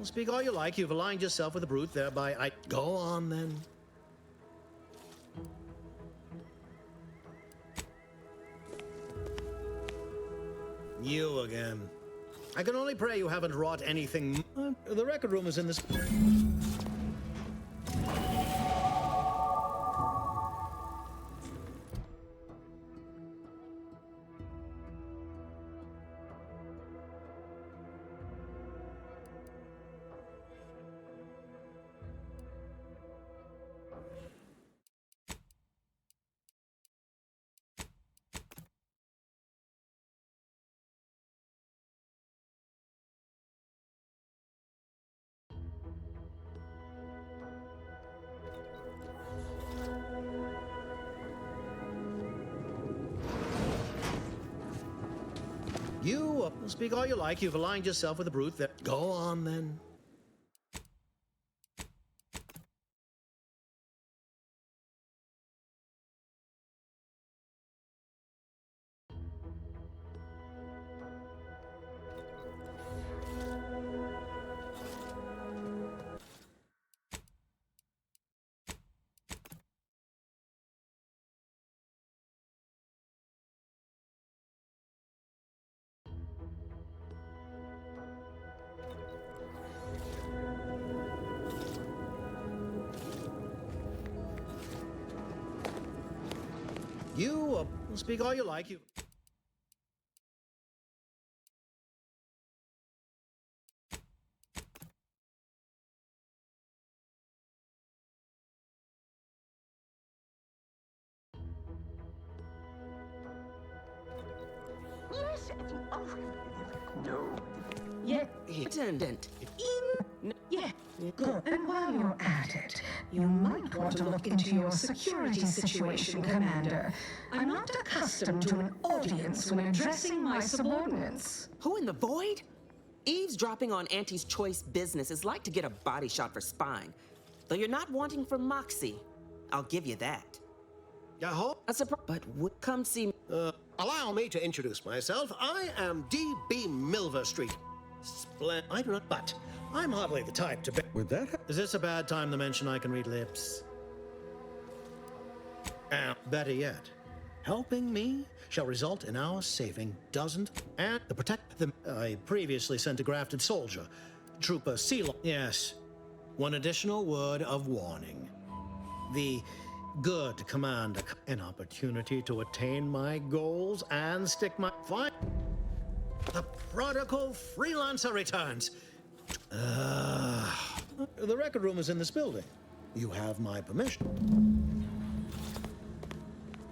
Speak all you like. You've aligned yourself with the brute, thereby I... Go on, then. You again. I can only pray you haven't wrought anything... the record room is in this... You speak all you like. You've aligned yourself with the brute. Go on, then. You speak all you like. You... Yes, oh, no. Yeah, attendant. Yeah, good. And while you're at it, you might want to look into your security situation, Commander. I'm not accustomed to an audience when addressing my subordinates. Who in the void? Eavesdropping on Auntie's choice business is like to get a body shot for spying. Though you're not wanting for Moxie. I'll give you that. A surprise, but would come see me. Allow me to introduce myself. I am D.B. Milverstreet. I do not, but I'm hardly the type to be... Would that Is this a bad time to mention I can read lips? Better yet, helping me shall result in our saving doesn't and to protect them. I previously sent a grafted soldier, Trooper Ceylon. Yes, one additional word of warning. The good commander, an opportunity to attain my goals and stick my fine. The prodigal freelancer returns. The record room is in this building. You have my permission.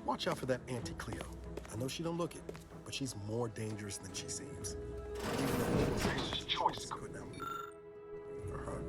Watch out for that Auntie Cleo. I know she don't look it, but she's more dangerous than she seems. Even though it was choice couldn't help for her.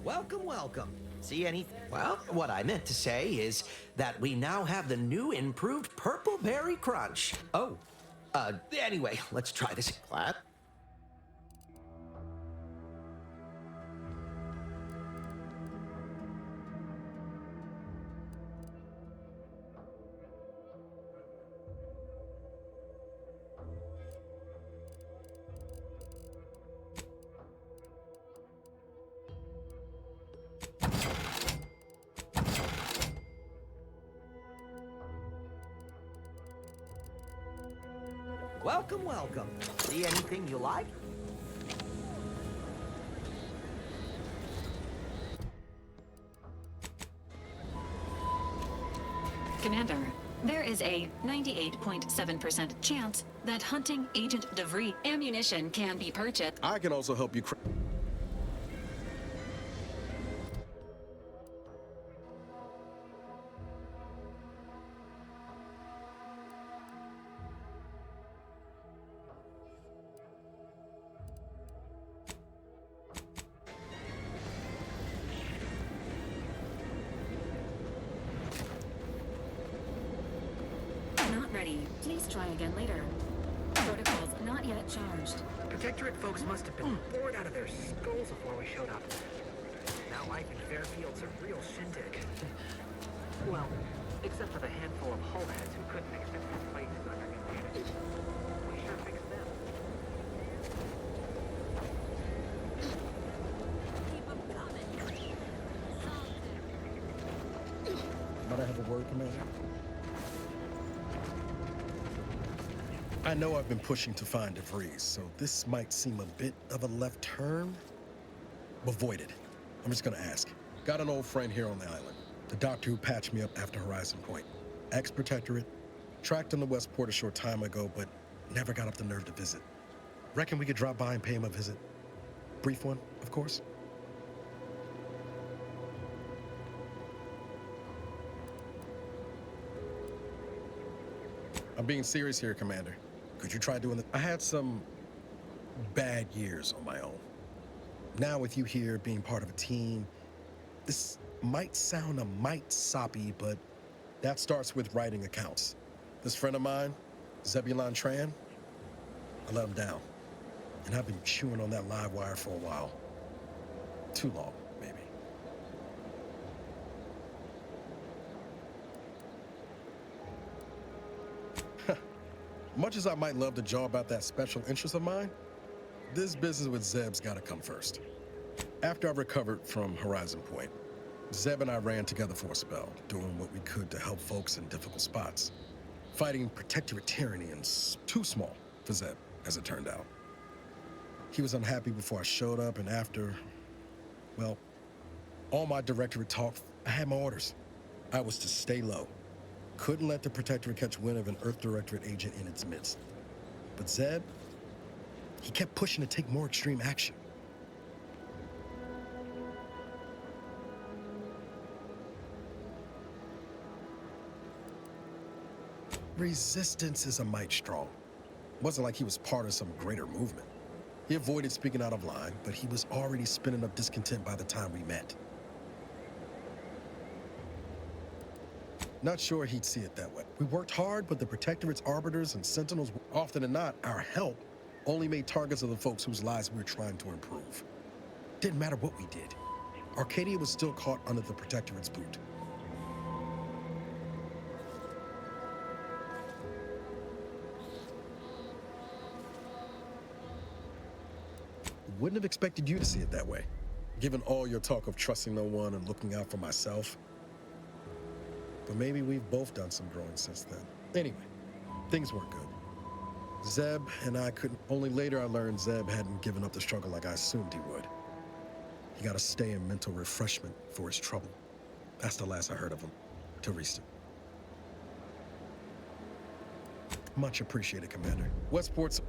Welcome, welcome. See any... Well, what I meant to say is that we now have the new improved Purple Berry Crunch. Oh, anyway, let's try this. Clap. Welcome, welcome. See anything you like? Commander, there is a 98.7% chance that hunting Agent DeVries ammunition can be purchased. I can also help you. Not ready. Please try again later. Protocols not yet charged. Protectorate folks must have been bored out of their skulls before we showed up. Now life in Fairfield's a real shindig. Well, except for the handful of hull heads who couldn't accept their places under new management. We sure fixed them. Might I have a word, Commander? I know I've been pushing to find DeVries, so this might seem a bit of a left turn. Avoid it. I'm just gonna ask. Got an old friend here on the island. The doctor who patched me up after Horizon Point. Ex-Protectorate. Tracked on the Westport a short time ago, but never got up the nerve to visit. Reckon we could drop by and pay him a visit? Brief one, of course. I'm being serious here, Commander. Could you try doing this? I had some bad years on my own. Now with you here being part of a team, this might sound a mite soppy, but that starts with writing accounts. This friend of mine, Zebulon Tran, I let him down. And I've been chewing on that live wire for a while. Too long, maybe. Much as I might love to jaw about that special interest of mine, this business with Zeb's gotta come first. After I recovered from Horizon Point, Zeb and I ran together for a spell, doing what we could to help folks in difficult spots. Fighting Protectorate tyranny and too small for Zeb, as it turned out. He was unhappy before I showed up, and after, well, all my Directorate talk, I had my orders. I was to stay low. Couldn't let the Protectorate catch wind of an Earth Directorate agent in its midst. But Zeb, he kept pushing to take more extreme action. Resistance is a mite strong. Wasn't like he was part of some greater movement. He avoided speaking out of line, but he was already spinning up discontent by the time we met. Not sure he'd see it that way. We worked hard, but the Protectorate's arbiters and sentinels, often than not, our help, only made targets of the folks whose lives we were trying to improve. Didn't matter what we did. Arcadia was still caught under the Protectorate's boot. Wouldn't have expected you to see it that way, given all your talk of trusting no one and looking out for myself. But maybe we've both done some growing since then. Anyway, things weren't good. Zeb and I couldn't. Only later I learned Zeb hadn't given up the struggle like I assumed he would. He got to stay in mental refreshment for his trouble. That's the last I heard of him, till recent. Much appreciated, Commander. Westport's...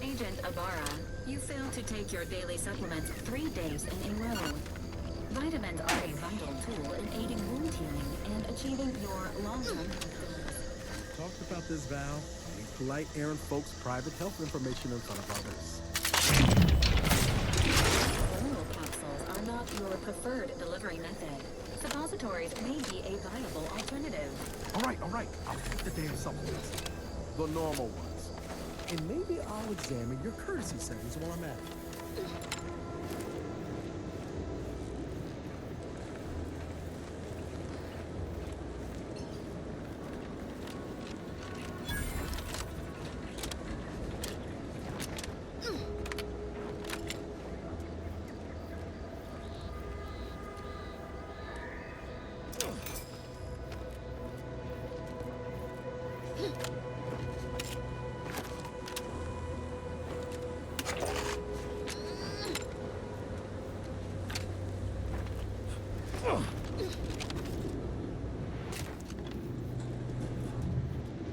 Agent Ibarra, you failed to take your daily supplements 3 days in a row. Vitamins are a vital tool in aiding wound healing and achieving your long-term health goals. Talked about this, Val. Ain't polite airing folks' private health information in front of others. Oral capsules are not your preferred delivery method. Suppositories may be a viable alternative. All right. I'll take the damn supplements. The normal ones. And maybe I'll examine your courtesy settings while I'm at it.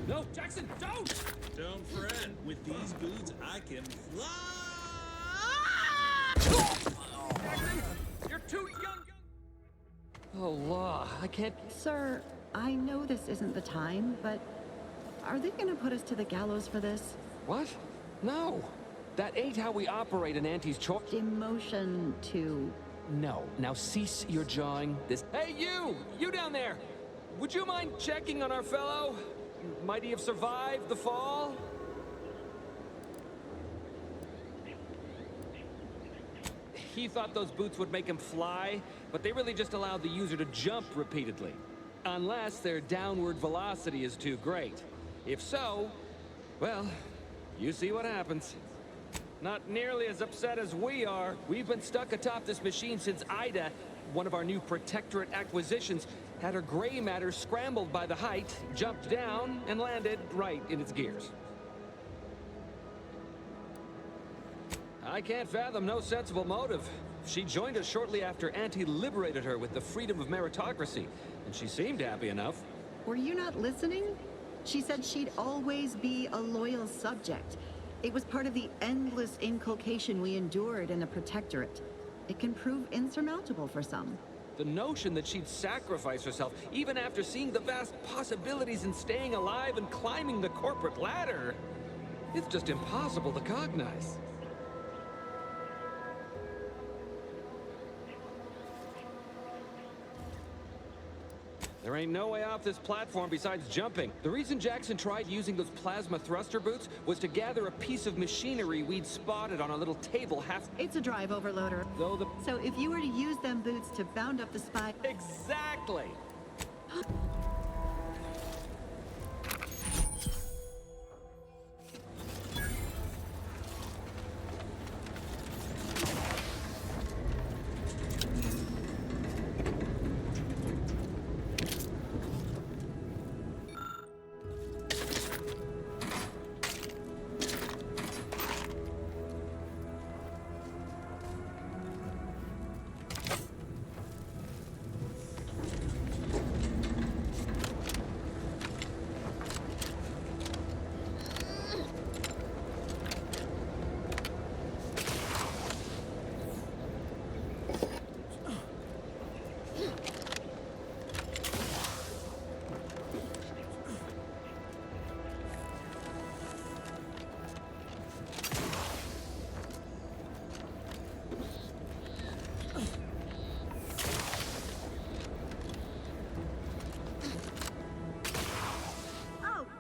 No, Jackson, don't! Don't fret. With these boots, I can fly! Jackson, you're too young! Oh, law, I can't... Sir, I know this isn't the time, but are they gonna put us to the gallows for this? What? No! That ain't how we operate in Auntie's choice. Demotion to No. Now cease your jawing. Hey, you! You down there! Would you mind checking on our fellow? Might he have survived the fall? He thought those boots would make him fly, but they really just allowed the user to jump repeatedly. Unless their downward velocity is too great. If so, well, you see what happens. Not nearly as upset as we are. We've been stuck atop this machine since Ida, one of our new Protectorate acquisitions, had her gray matter scrambled by the height, jumped down, and landed right in its gears. I can't fathom no sensible motive. She joined us shortly after Auntie liberated her with the freedom of meritocracy, and she seemed happy enough. Were you not listening? She said she'd always be a loyal subject. It was part of the endless inculcation we endured in the Protectorate. It can prove insurmountable for some. The notion that she'd sacrifice herself, even after seeing the vast possibilities in staying alive and climbing the corporate ladder, it's just impossible to cognize. There ain't no way off this platform besides jumping. The reason Jackson tried using those plasma thruster boots was to gather a piece of machinery we'd spotted on a little table half... It's a drive overloader. Though the... So if you were to use them boots to bound up the spy... Exactly!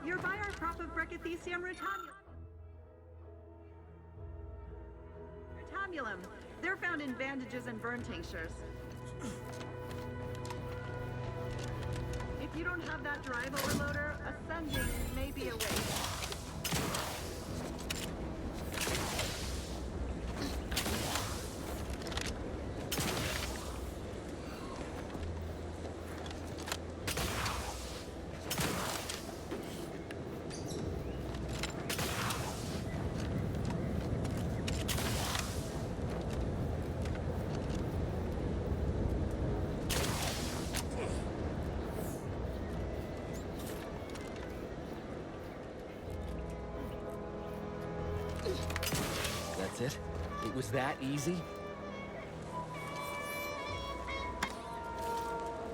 You're by our crop of Brachythecium rotamulum. They're found in bandages and burn tinctures. If you don't have that drive overloader, ascending may be a waste. That's it? It was that easy?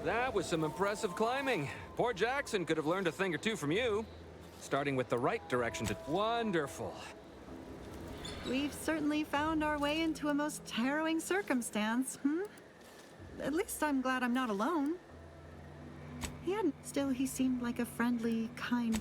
That was some impressive climbing. Poor Jackson could have learned a thing or two from you. Starting with the right direction to... Wonderful. We've certainly found our way into a most harrowing circumstance, At least I'm glad I'm not alone. Still, he seemed like a friendly, kind...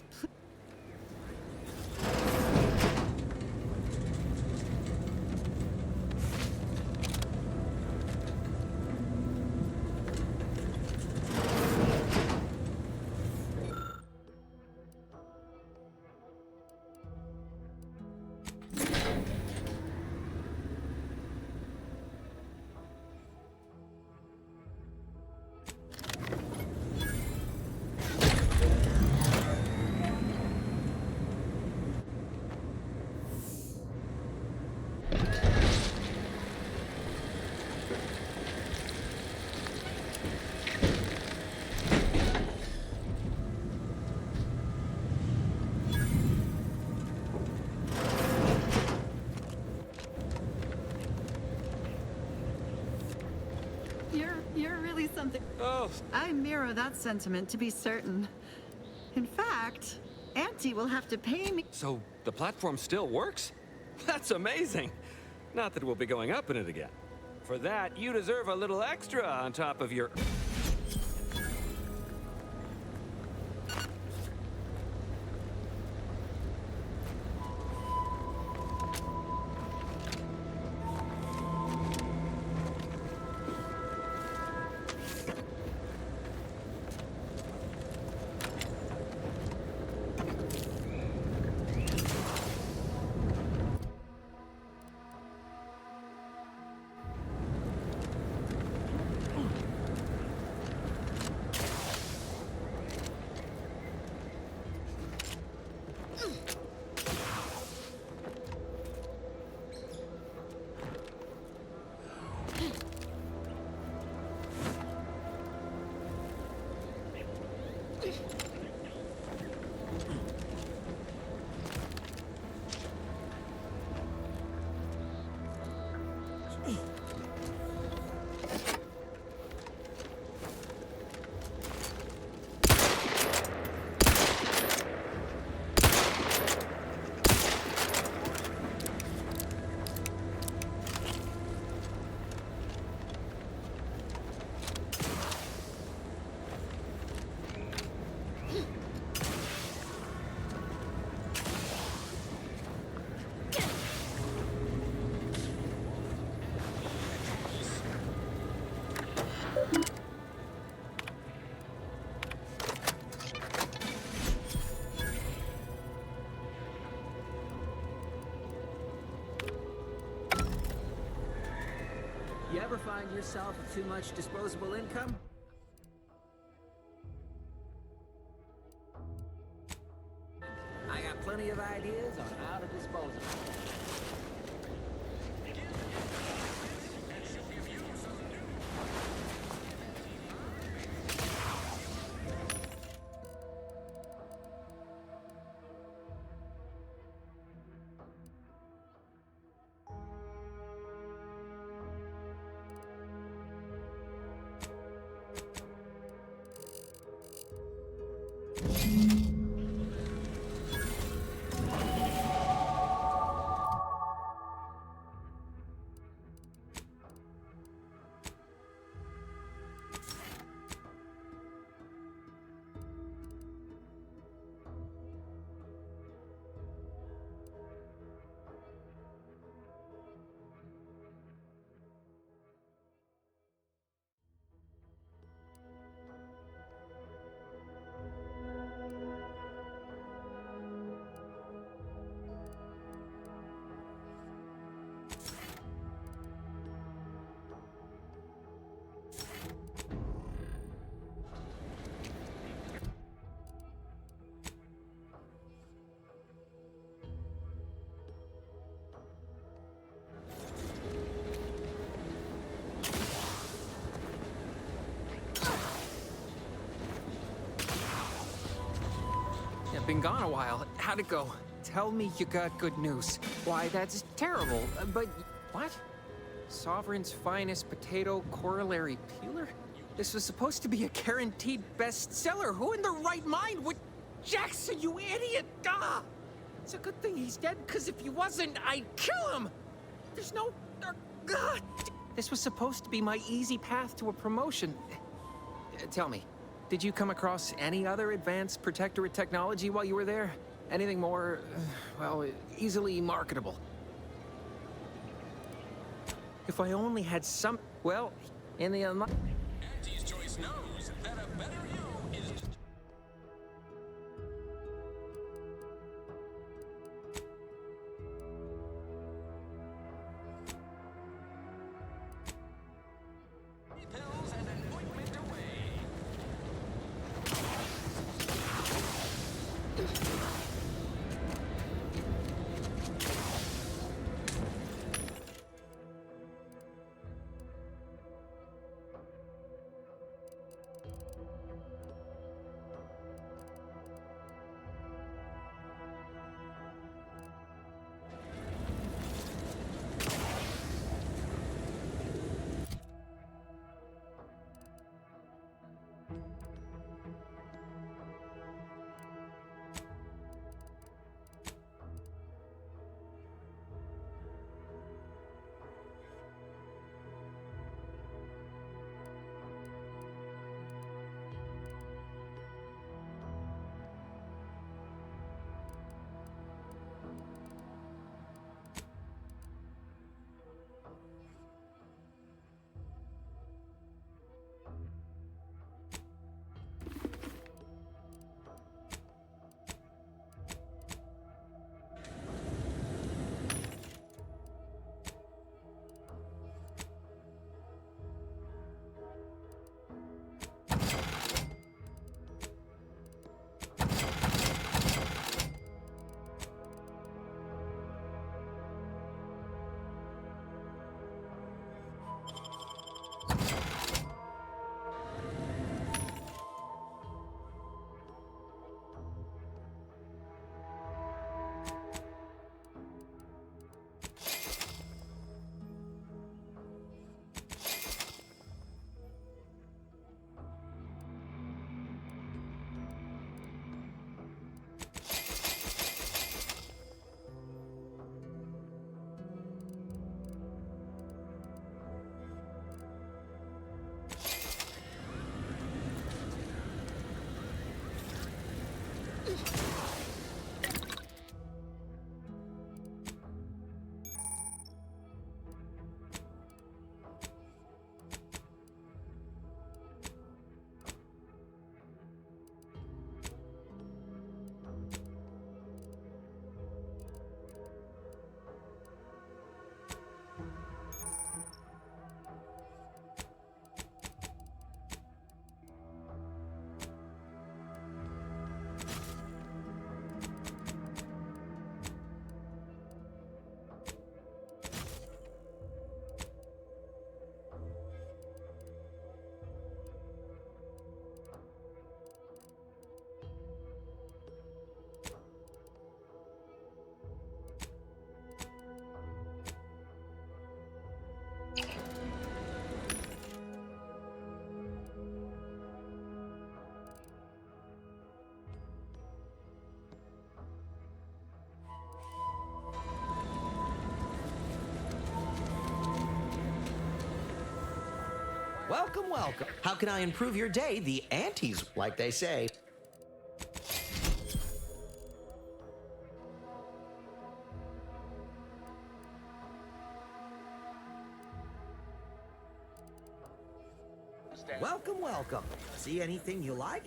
You're really something. Oh. I mirror that sentiment, to be certain. In fact, Auntie will have to pay me. So, the platform still works? That's amazing! Not that we'll be going up in it again. For that, you deserve a little extra on top of your... You ever find yourself with too much disposable income? I got plenty of ideas on how to dispose of it. Been gone a while. How'd it go? Tell me you got good news. Why, that's terrible. But what? Sovereign's finest potato corollary peeler? This was supposed to be a guaranteed bestseller. Who in their right mind would... Jackson, you idiot! Ah! It's a good thing he's dead, because if he wasn't, I'd kill him! There's no... God! This was supposed to be my easy path to a promotion. Tell me, did you come across any other advanced protectorate technology while you were there? Anything more, well, easily marketable? If I only had some... Well, in the... Auntie's Choice knows that a better you is... pills and an ointment away. Welcome, welcome. How can I improve your day? The antes, like they say. Welcome, welcome. See anything you like?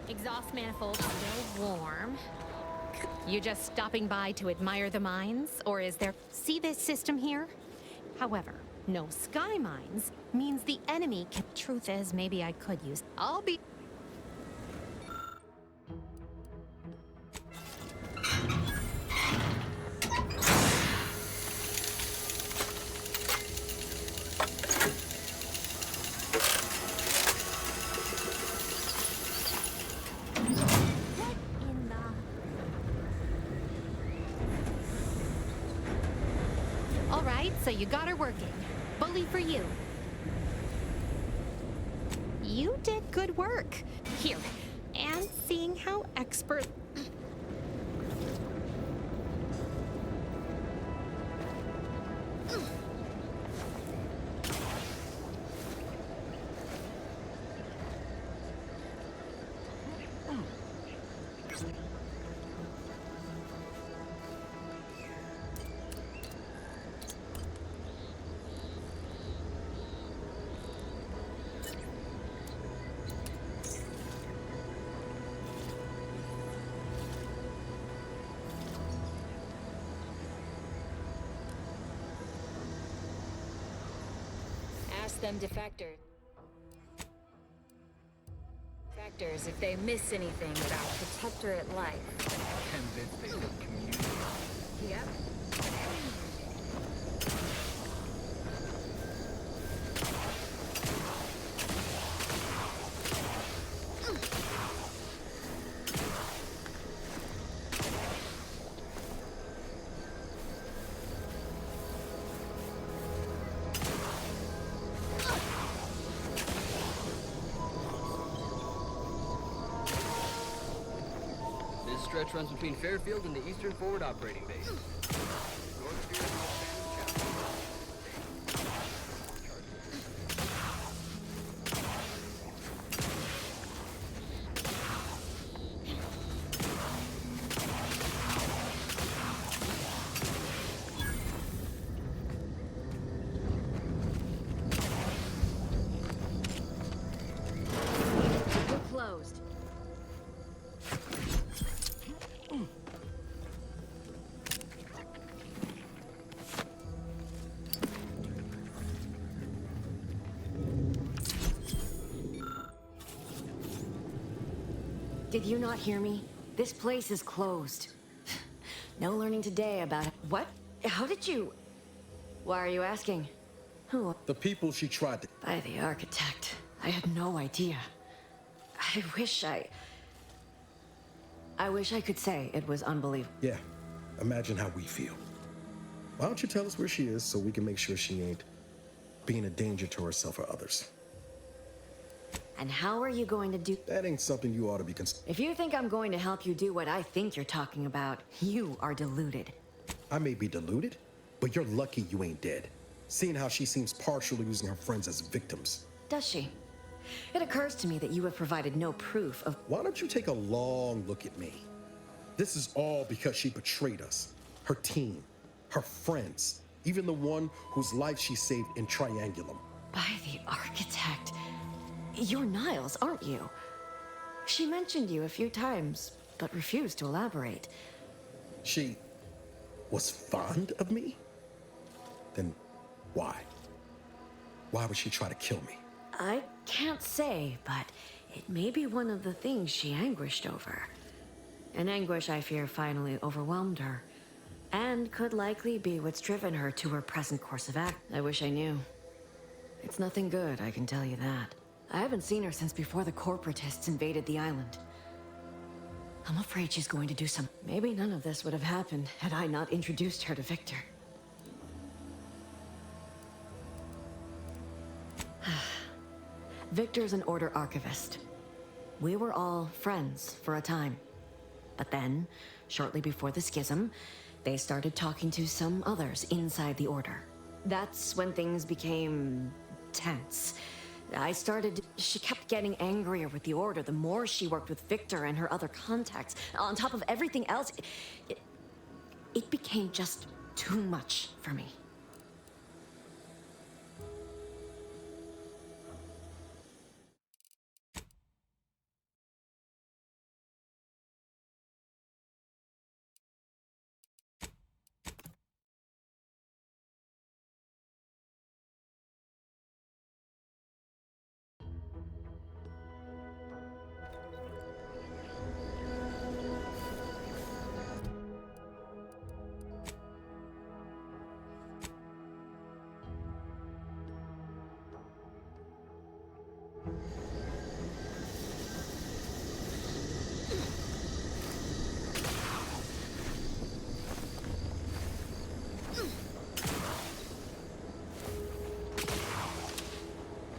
Exhaust manifold still warm. You just stopping by to admire the mines, or is there... See this system here? However, no sky mines means the enemy can... Truth is, maybe I could use... I'll be... So you got her working. Bully for you. You did good work. Here. And seeing how expert... Ask them defectors if they miss anything about Protectorate life. Convinced they should communicate. Yep. This stretch runs between Fairfield and the Eastern Forward Operating Base. We're closed. Did you not hear me? This place is closed. No learning today about it. What? How did you... Why are you asking? Who? The people she tried to... By the architect. I had no idea. I wish I could say it was unbelievable. Yeah, imagine how we feel. Why don't you tell us where she is so we can make sure she ain't being a danger to herself or others? And how are you going to do... That ain't something you ought to be If you think I'm going to help you do what I think you're talking about, you are deluded. I may be deluded, but you're lucky you ain't dead. Seeing how she seems partially using her friends as victims. Does she? It occurs to me that you have provided no proof of... Why don't you take a long look at me? This is all because she betrayed us. Her team, her friends, even the one whose life she saved in Triangulum. By the architect. You're Niles, aren't you? She mentioned you a few times, but refused to elaborate. She was fond of me? Then why? Why would she try to kill me? I can't say, but it may be one of the things she anguished over. An anguish I fear finally overwhelmed her, and could likely be what's driven her to her present course of act. I wish I knew. It's nothing good, I can tell you that. I haven't seen her since before the corporatists invaded the island. I'm afraid she's going to do some... Maybe none of this would have happened had I not introduced her to Victor. Victor's an Order archivist. We were all friends for a time. But then, shortly before the schism, they started talking to some others inside the Order. That's when things became tense. She kept getting angrier with the Order the more she worked with Victor and her other contacts. On top of everything else, it became just too much for me.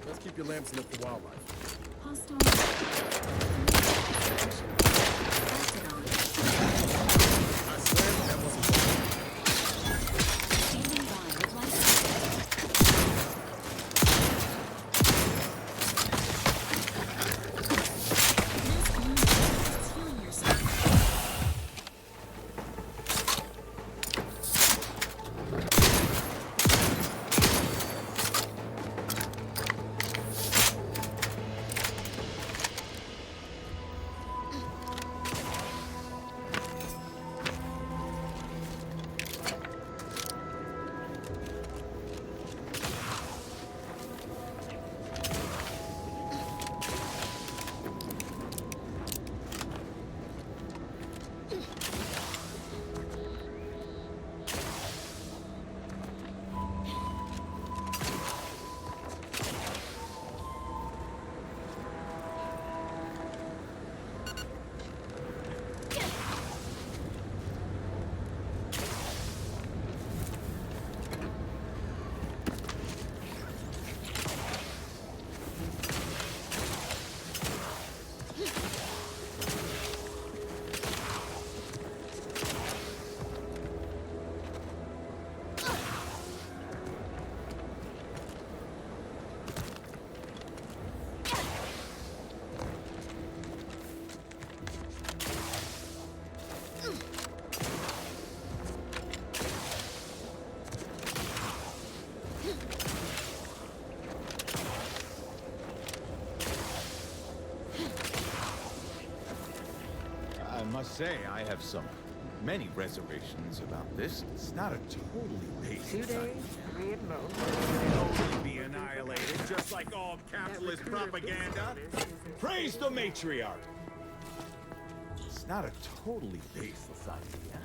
Let's keep your lamps lit for wildlife. I swear that wasn't I must say, I have many reservations about this. It's not a totally basic 2 days, read mode. It'll be annihilated, just like all capitalist propaganda. Praise the matriarch! It's not a totally baseless idea.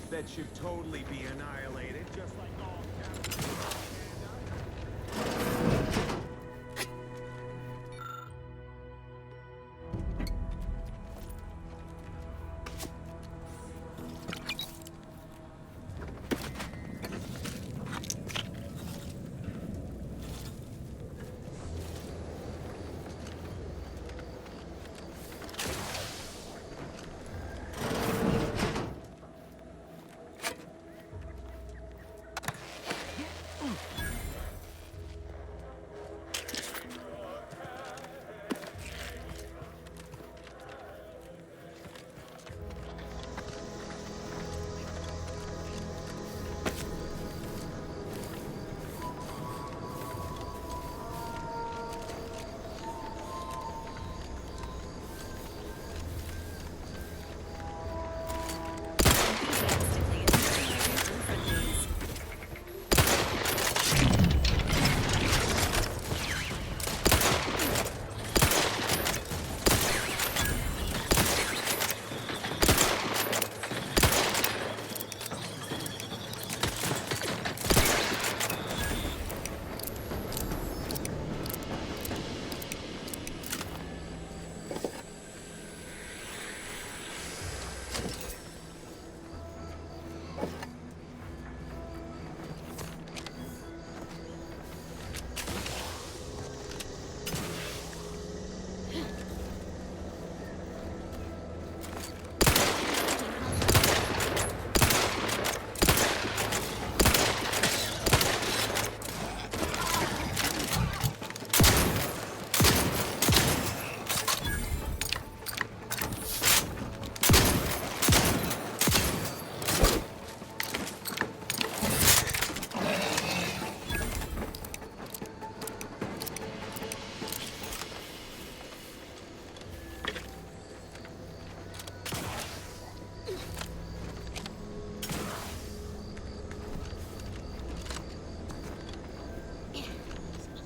That should totally be annihilated, just like all capitalism.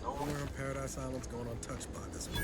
Nowhere on Paradise Island's going untouched by this one.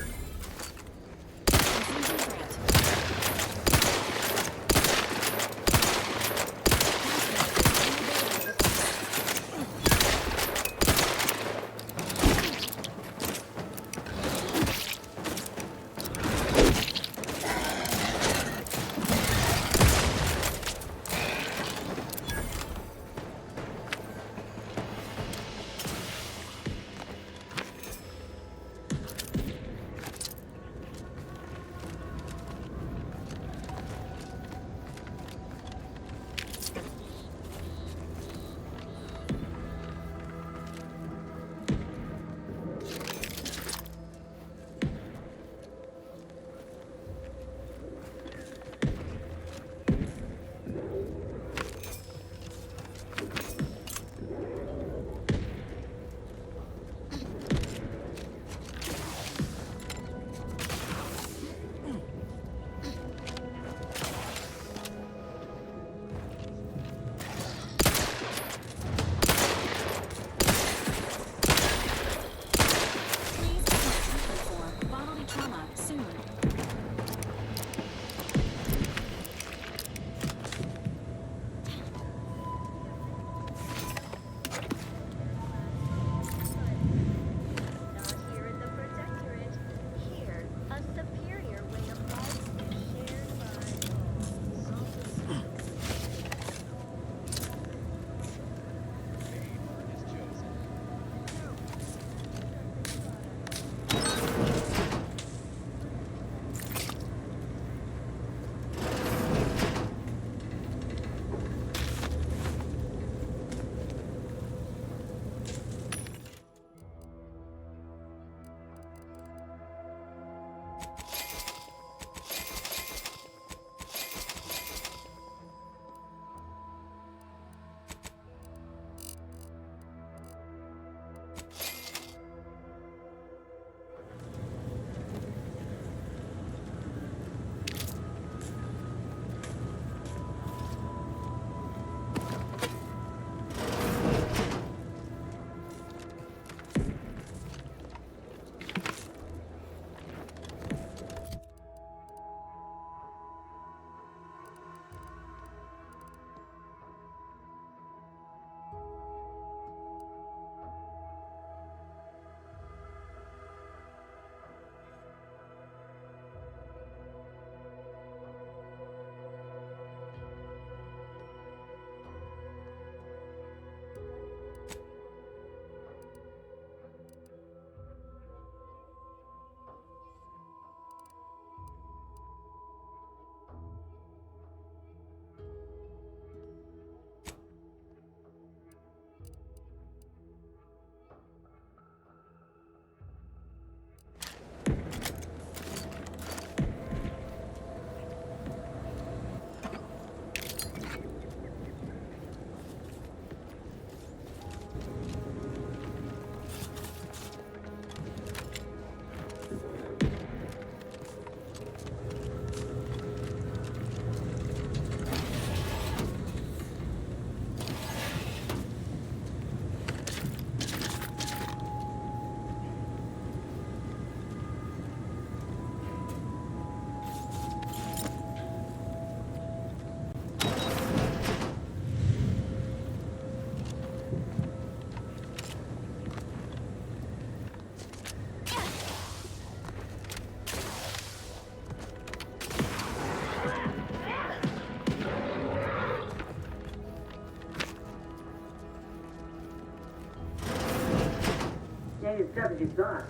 discovered you thought.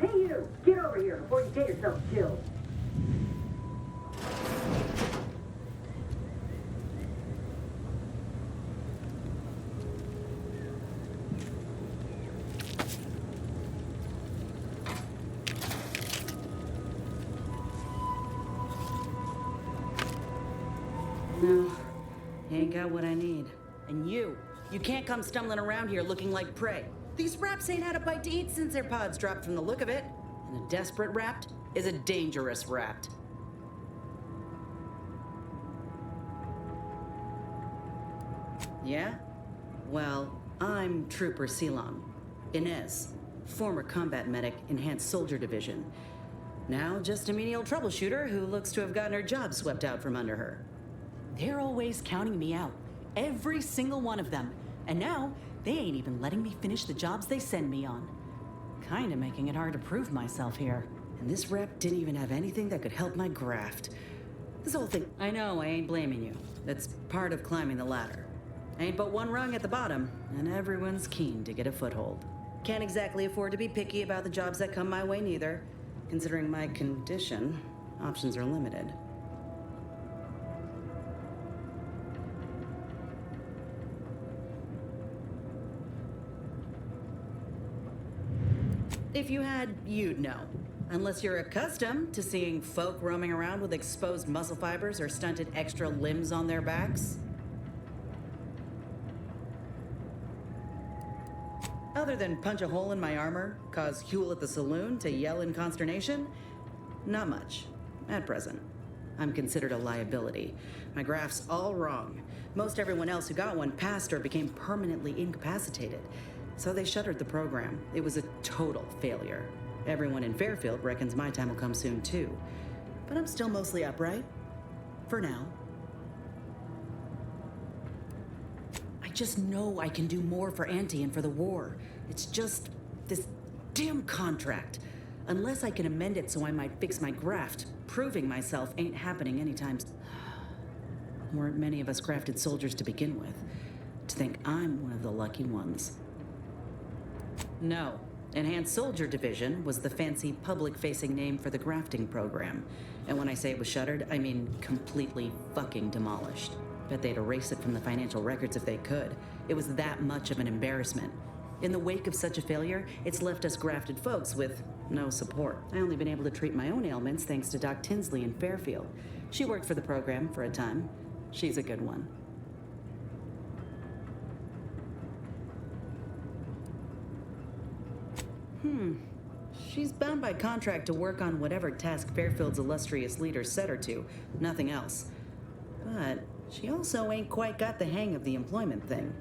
Hey you! Get over here before you get yourself killed. No, you ain't got what I need. And you can't come stumbling around here looking like prey. These raps ain't had a bite to eat since their pods dropped from the look of it. And a desperate rapt is a dangerous rapt. Yeah? Well, I'm Trooper Ceylon. Inez, former combat medic, Enhanced Soldier Division. Now just a menial troubleshooter who looks to have gotten her job swept out from under her. They're always counting me out. Every single one of them. And now, they ain't even letting me finish the jobs they send me on. Kinda making it hard to prove myself here. And this rep didn't even have anything that could help my graft. This whole thing... I know, I ain't blaming you. That's part of climbing the ladder. Ain't but one rung at the bottom, and everyone's keen to get a foothold. Can't exactly afford to be picky about the jobs that come my way neither. Considering my condition, options are limited. If you had, you'd know. Unless you're accustomed to seeing folk roaming around with exposed muscle fibers or stunted extra limbs on their backs. Other than punch a hole in my armor, cause Huel at the saloon to yell in consternation, not much, at present. I'm considered a liability. My graph's all wrong. Most everyone else who got one passed or became permanently incapacitated. So they shuttered the program. It was a total failure. Everyone in Fairfield reckons my time will come soon too. But I'm still mostly upright. For now. I just know I can do more for Auntie and for the war. It's just this damn contract. Unless I can amend it so I might fix my graft, proving myself ain't happening anytime soon. Weren't many of us grafted soldiers to begin with. To think I'm one of the lucky ones. No. Enhanced Soldier Division was the fancy public-facing name for the grafting program. And when I say it was shuttered, I mean completely fucking demolished. Bet they'd erase it from the financial records if they could. It was that much of an embarrassment. In the wake of such a failure, it's left us grafted folks with no support. I only been able to treat my own ailments thanks to Doc Tinsley in Fairfield. She worked for the program for a time. She's a good one. She's bound by contract to work on whatever task Fairfield's illustrious leader set her to, nothing else. But she also ain't quite got the hang of the employment thing.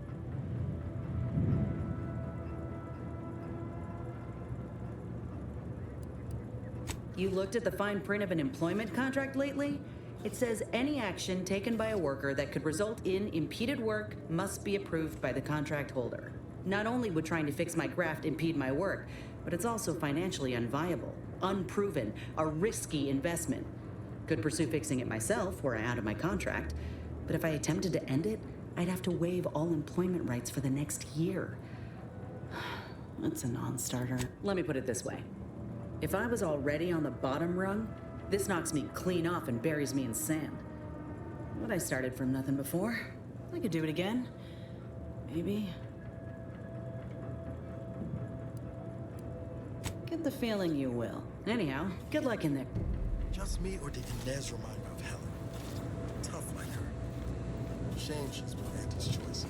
You looked at the fine print of an employment contract lately? It says any action taken by a worker that could result in impeded work must be approved by the contract holder. Not only would trying to fix my graft impede my work, but it's also financially unviable, unproven, a risky investment. Could pursue fixing it myself were I out of my contract, but if I attempted to end it, I'd have to waive all employment rights for the next year. That's a non-starter. Let me put it this way. If I was already on the bottom rung, this knocks me clean off and buries me in sand. But I started from nothing before. I could do it again. Maybe. Get the feeling you will. Anyhow, good luck in there. Just me, or did Inez remind me of Helen? Tough like her. Shame she's been Auntie's choice.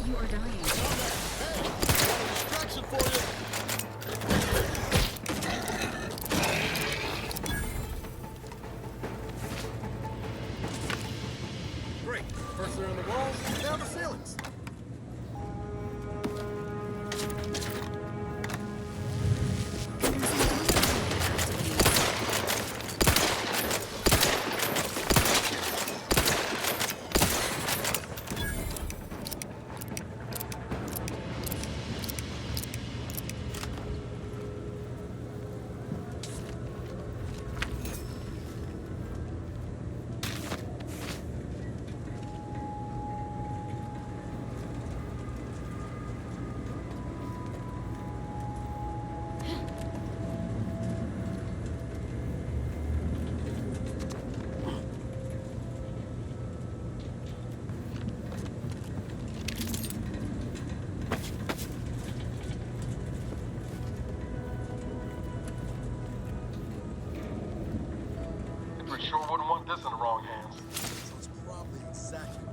You are dying. Distraction for you. Great. First they're on the walls, now the ceilings. We sure wouldn't want this in the wrong hands. So it's probably exactly.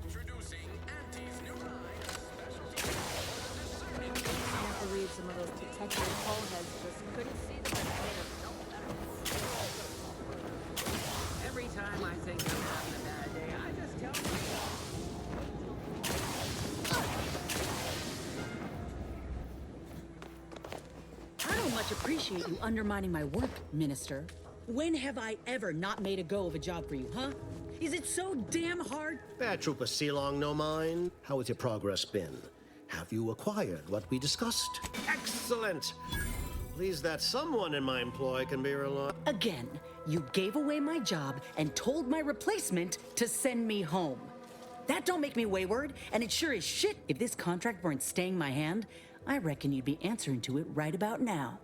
Introducing Auntie's new line of specialty. I can't believe some of those protected hull heads just couldn't see the benefit of no metal. Every time I think I'm having a bad day, I just tell myself. I don't much appreciate you undermining my work, Minister. When have I ever not made a go of a job for you, huh? Is it so damn hard? Bad Trooper Sealong, no mind. How has your progress been? Have you acquired what we discussed? Excellent! Pleased that someone in my employ can be relied. Again, you gave away my job and told my replacement to send me home. That don't make me wayward, and it sure is shit. If this contract weren't staying my hand, I reckon you'd be answering to it right about now.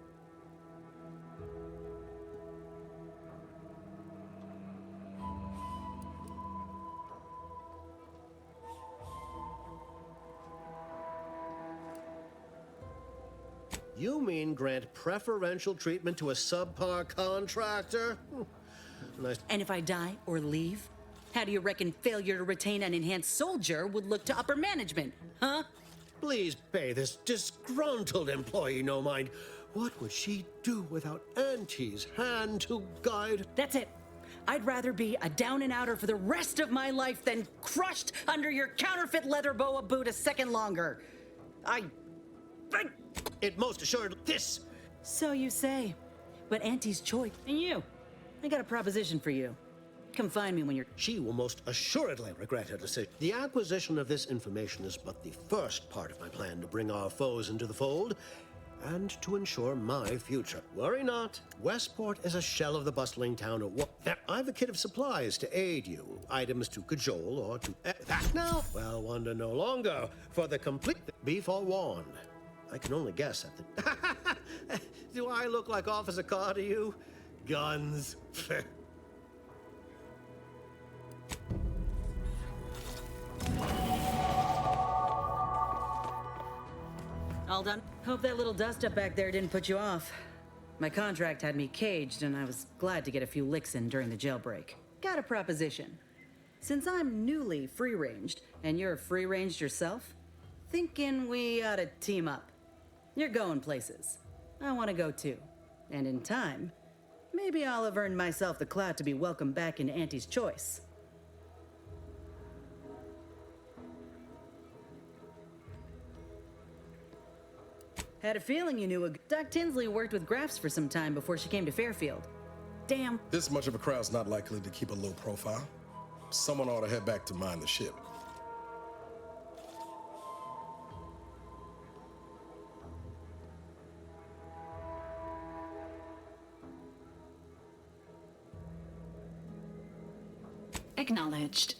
You mean grant preferential treatment to a subpar contractor? Nice. And if I die or leave, how do you reckon failure to retain an enhanced soldier would look to upper management, huh? Please pay this disgruntled employee no mind. What would she do without Auntie's hand to guide? That's it. I'd rather be a down and outer for the rest of my life than crushed under your counterfeit leather boa boot a second longer. It most assuredly this. So you say, but Auntie's choice. And you, I got a proposition for you. Come find me when you're... She will most assuredly regret her decision. The acquisition of this information is but the first part of my plan to bring our foes into the fold and to ensure my future. Worry not. Westport is a shell of the bustling town of I've a kit of supplies to aid you. Items to cajole or to... Now, well, wonder no longer. For the complete... Be forewarned. I can only guess at the... Do I look like Officer Carr to you? Guns. All done? Hope that little dust-up back there didn't put you off. My contract had me caged, and I was glad to get a few licks in during the jailbreak. Got a proposition. Since I'm newly free-ranged, and you're free-ranged yourself, thinking we ought to team up. You're going places. I want to go too. And in time, maybe I'll have earned myself the clout to be welcomed back into Auntie's Choice. Had a feeling you knew a... Doc Tinsley worked with Grafs for some time before she came to Fairfield. Damn. This much of a crowd's not likely to keep a low profile. Someone ought to head back to mind the ship. Acknowledged.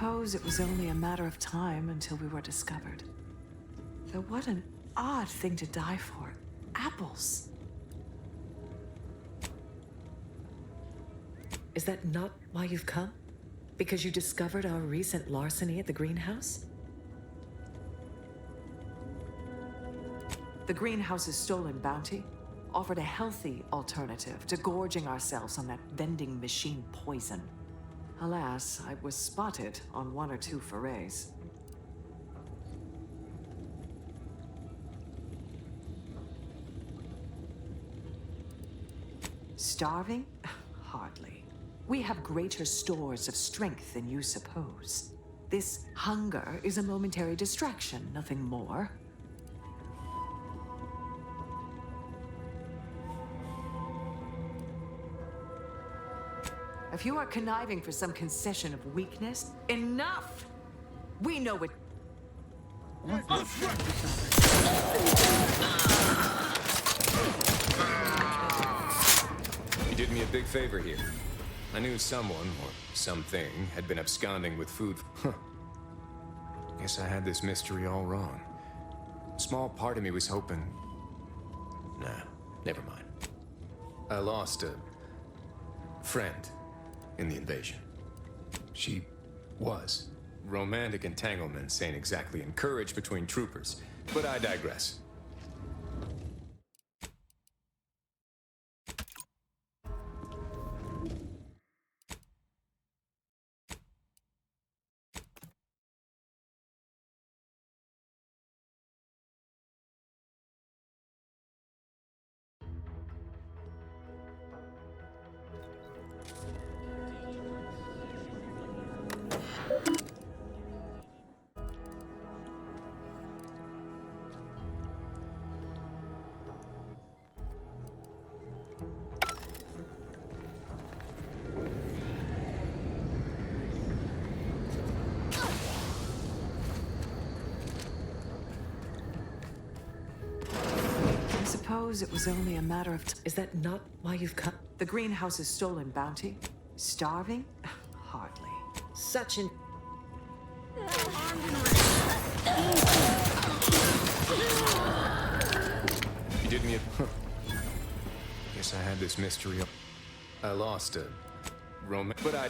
suppose it was only a matter of time until we were discovered. Though what an odd thing to die for. Apples. Is that not why you've come? Because you discovered our recent larceny at the greenhouse? The greenhouse's stolen bounty offered a healthy alternative to gorging ourselves on that vending machine poison. Alas, I was spotted on 1 or 2 forays. Starving? Hardly. We have greater stores of strength than you suppose. This hunger is a momentary distraction, nothing more. If you are conniving for some concession of weakness, enough! We know it. You did me a big favor here. I knew someone, or something, had been absconding with food. Guess I had this mystery all wrong. Small part of me was hoping... Nah, never mind. I lost a... friend in the invasion. She was. Romantic entanglements ain't exactly encouraged between troopers, but I digress. It was only a matter of Is that not why you've come? The greenhouse's stolen bounty? Starving? Hardly. Such an... You did me a... Guess I had this mystery. I lost a... but I...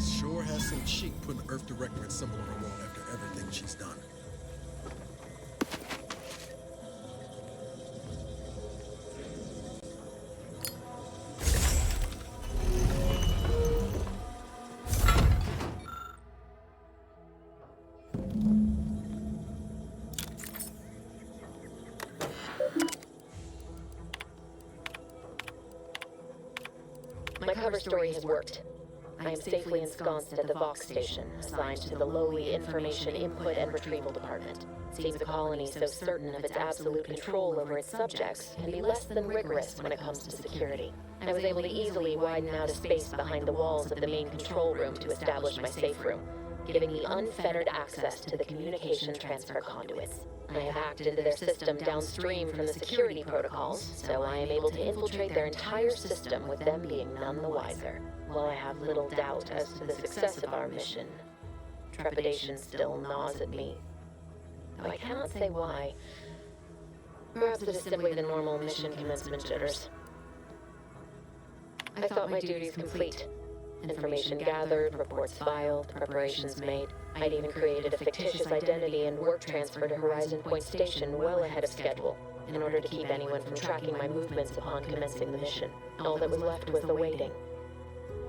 DeVries sure has some cheek putting Earth Directorate symbol on her wall after everything she's done. My cover story has worked. I am safely ensconced at the Vox station, assigned to the lowly Information Input and Retrieval Department. Seems the colony so certain of its absolute control over its subjects can be less than rigorous when it comes to security. I was able to easily widen out a space behind the walls of the main control room to establish my safe room, giving me unfettered access to the communication transfer conduits. I have hacked into their system downstream from the security protocols, so I am able to infiltrate their entire system with them being none the wiser. While I have little doubt as to the success of our mission, trepidation still gnaws at me. Though I cannot say why. Perhaps it is simply the normal mission commencement jitters. I thought my duties complete. Information gathered, reports filed, preparations made. I'd even created a fictitious identity and work transfer to Horizon Point Station well ahead of schedule, in order to keep anyone from tracking my movements upon commencing the mission. All that was left was the waiting.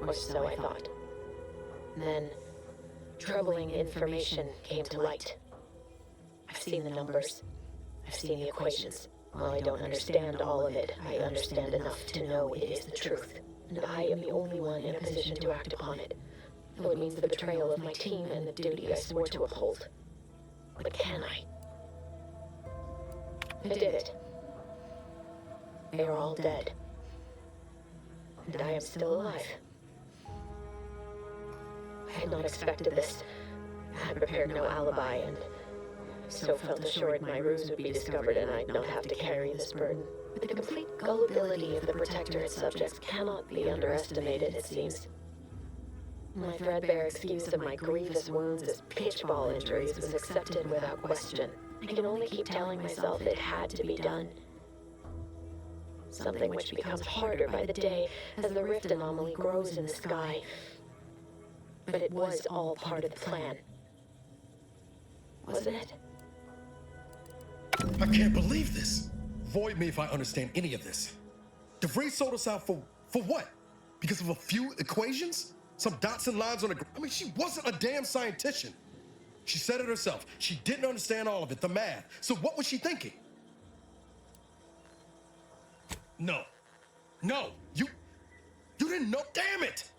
Or so I thought. Then, troubling information came to light. I've seen the numbers. I've seen the equations. While I don't understand all of it, I understand enough to know it is the truth. And I am the only one in a position to act upon it. Though it means the betrayal of my team and the duty I swore to uphold. But can I? I did it. They are all dead. And I am still alive. I had not expected this. I had prepared no alibi, and so felt assured my ruse would be discovered and I'd not have to carry this burden. But the complete gullibility of the Protectorate subjects cannot be underestimated, it seems. My threadbare excuse of my grievous wounds as pitchball injuries was accepted without question. I can only keep telling myself it had to be done. Something which becomes harder by the day as the rift anomaly grows in the sky. But it was all part of the plan. Wasn't it? I can't believe this. Void me if I understand any of this. DeVries sold us out for what? Because of a few equations? Some dots and lines on a... I mean, she wasn't a damn scientician. She said it herself. She didn't understand all of it, the math. So what was she thinking? No. No. You didn't know. Damn it.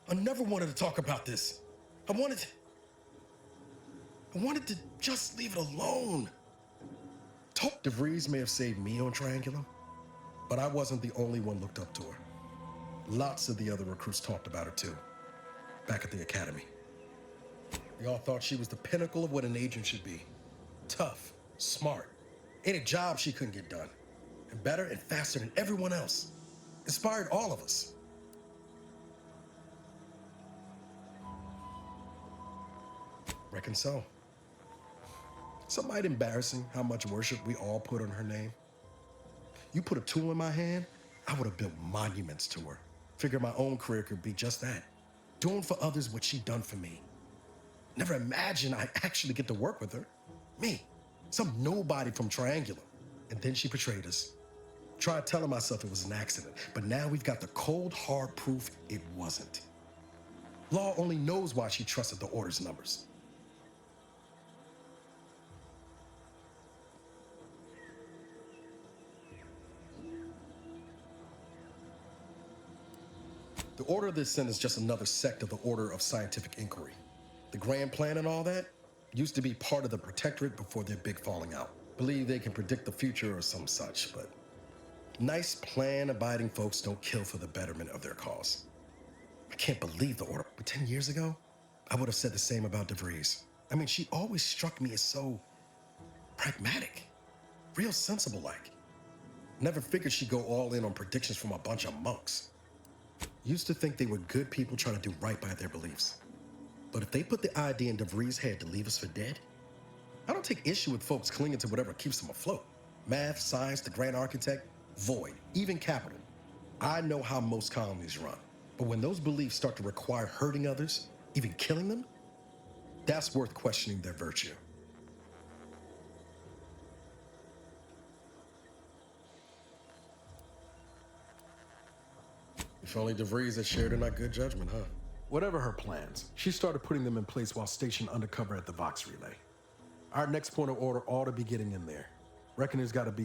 I never wanted to talk about this. I wanted to just leave it alone. DeVries may have saved me on Triangulum, but I wasn't the only one looked up to her. Lots of the other recruits talked about her too, back at the academy. They all thought she was the pinnacle of what an agent should be. Tough, smart, ain't a job she couldn't get done. And better and faster than everyone else. Inspired all of us. Reckon so. Somewhat embarrassing how much worship we all put on her name. You put a tool in my hand, I would have built monuments to her. Figure my own career could be just that. Doing for others what she done for me. Never imagined I'd actually get to work with her. Me, some nobody from Triangulum. And then she betrayed us. Tried telling myself it was an accident, but now we've got the cold, hard proof it wasn't. Law only knows why she trusted the Order's numbers. The Order of the Ascent is just another sect of the Order of Scientific Inquiry. The Grand Plan and all that used to be part of the Protectorate before their big falling out. Believe they can predict the future or some such, but nice plan-abiding folks don't kill for the betterment of their cause. I can't believe the Order. But 10 years ago, I would have said the same about DeVries. I mean, she always struck me as so pragmatic, real sensible-like. Never figured she'd go all in on predictions from a bunch of monks. Used to think they were good people trying to do right by their beliefs. But if they put the idea in DeVries' head to leave us for dead, I don't take issue with folks clinging to whatever keeps them afloat. Math, science, the grand architect, void, even capital. I know how most colonies run. But when those beliefs start to require hurting others, Even killing them? That's worth questioning their virtue. If only DeVries had shared in our good judgment, huh? Whatever her plans, she started putting them in place while stationed undercover at the Vox Relay. Our next point of order ought to be getting in there. Reckon there's got to be...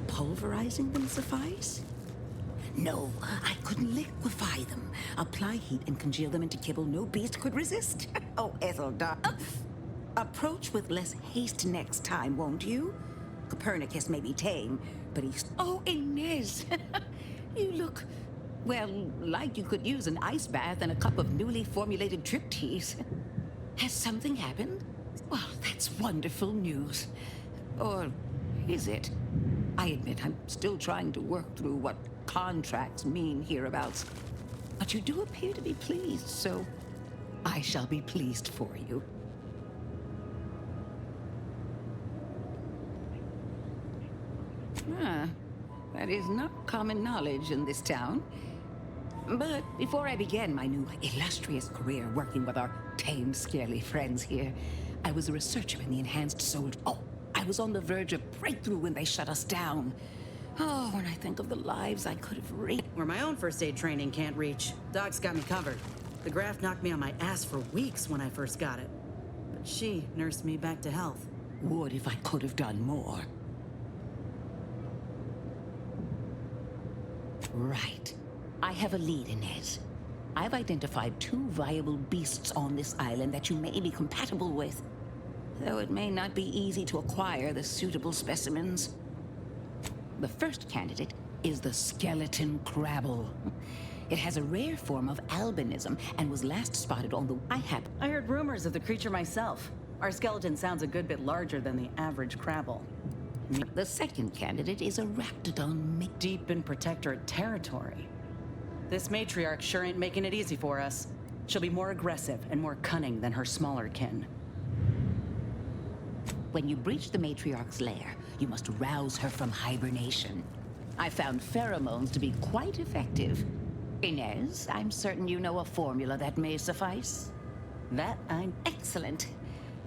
Pulverizing them suffice? No, I couldn't liquefy them. Apply heat and congeal them into kibble no beast could resist. Oh, Ethel, approach with less haste next time, won't you? Copernicus may be tame, but he's... Oh, Inez! You look, well, like you could use an ice bath and a cup of newly formulated trip teas. Has something happened? Well, that's wonderful news. Or is it? I admit I'm still trying to work through what contracts mean hereabouts. But you do appear to be pleased, so I shall be pleased for you. Ah, that is not common knowledge in this town. But before I began my new illustrious career working with our tame, scaly friends here, I was a researcher in the Enhanced Soldier. Oh, I was on the verge of breakthrough when they shut us down. Oh, when I think of the lives I could have reached. Where my own first aid training can't reach, Doc's got me covered. The graft knocked me on my ass for weeks when I first got it. But she nursed me back to health. Would if I could have done more. Right. I have a lead, Inez. I've identified 2 viable beasts on this island that you may be compatible with. Though it may not be easy to acquire the suitable specimens. The first candidate is the skeleton crabble. It has a rare form of albinism and was last spotted on the I heard rumors of the creature myself. Our skeleton sounds a good bit larger than the average crabble. The second candidate is a raptidon deep in protectorate territory. This matriarch sure ain't making it easy for us. She'll be more aggressive and more cunning than her smaller kin. When you breach the matriarch's lair, you must rouse her from hibernation. I found pheromones to be quite effective. Inez, I'm certain you know a formula that may suffice. That I'm... Excellent.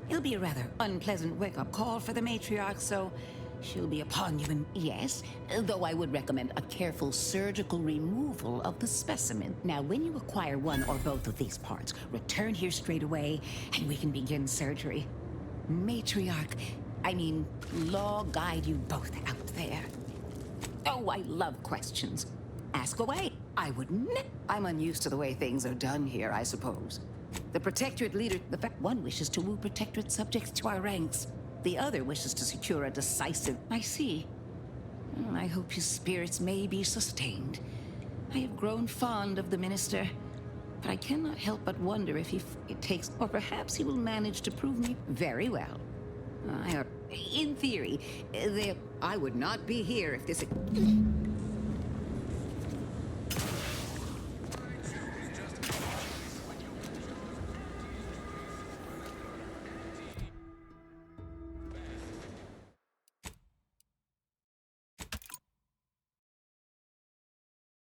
It'll be a rather unpleasant wake-up call for the matriarch, so she'll be upon you in... Yes, though I would recommend a careful surgical removal of the specimen. Now, when you acquire one or both of these parts, return here straight away, and we can begin surgery. Law guide you both out there. Oh, I love questions. Ask away. I'm unused to the way things are done here, I suppose. The Protectorate leader, the fact one wishes to woo Protectorate subjects to our ranks. The other wishes to secure a decisive... I see. I hope his spirits may be sustained. I have grown fond of the Minister, but I cannot help but wonder if it takes... Or perhaps he will manage to prove me very well. In theory, I would not be here if this...